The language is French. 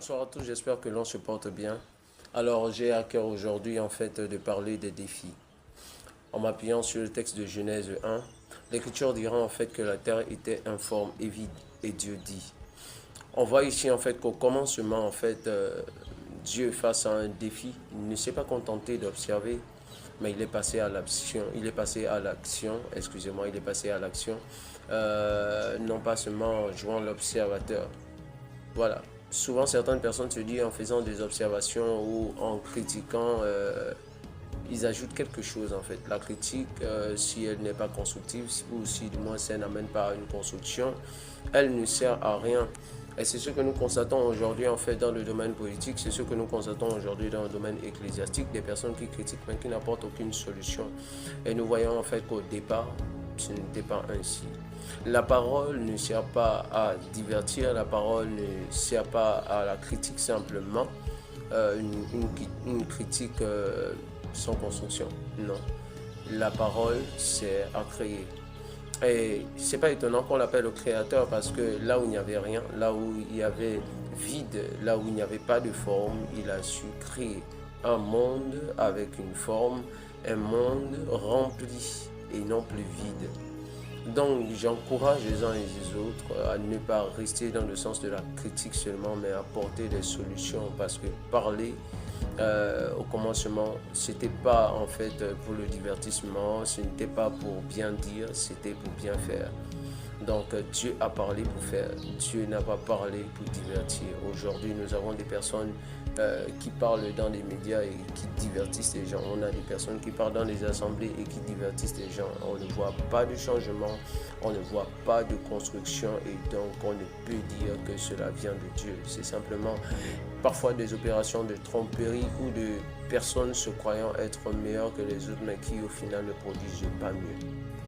Bonsoir à tous, j'espère que l'on se porte bien. Alors, j'ai à cœur aujourd'hui en fait de parler des défis. En m'appuyant sur le texte de Genèse 1, l'Écriture dira en fait que la terre était informe et vide, et Dieu dit. On voit ici en fait qu'au commencement en fait Dieu face à un défi, il ne s'est pas contenté d'observer, mais il est passé à l'action. Excusez-moi, il est passé à l'action, non pas seulement en jouant l'observateur. Voilà. Souvent, certaines personnes se disent en faisant des observations ou en critiquant, ils ajoutent quelque chose en fait. La critique, si elle n'est pas constructive ou si du moins ça n'amène pas à une construction, elle ne sert à rien. Et c'est ce que nous constatons aujourd'hui en fait dans le domaine politique, c'est ce que nous constatons aujourd'hui dans le domaine ecclésiastique, des personnes qui critiquent mais qui n'apportent aucune solution. Et nous voyons en fait qu'au départ, ce n'était pas ainsi. La parole ne sert pas à divertir, la parole ne sert pas à la critique simplement, une critique sans construction. Non, la parole sert à créer. Et c'est pas étonnant qu'on l'appelle le créateur parce que là où il n'y avait rien, là où il y avait vide, là où il n'y avait pas de forme, il a su créer un monde avec une forme, un monde rempli et non plus vide. Donc j'encourage les uns et les autres à ne pas rester dans le sens de la critique seulement, mais à apporter des solutions parce que parler au commencement, c'était pas en fait pour le divertissement, ce n'était pas pour bien dire, c'était pour bien faire. Donc Dieu a parlé pour faire, Dieu n'a pas parlé pour divertir. Aujourd'hui, nous avons des personnes qui parlent dans les médias et qui divertissent les gens. On a des personnes qui parlent dans les assemblées et qui divertissent les gens. On ne voit pas de changement, on ne voit pas de construction et donc on ne peut dire que cela vient de Dieu. C'est simplement parfois des opérations de tromperie ou de personnes se croyant être meilleures que les autres mais qui au final ne produisent pas mieux.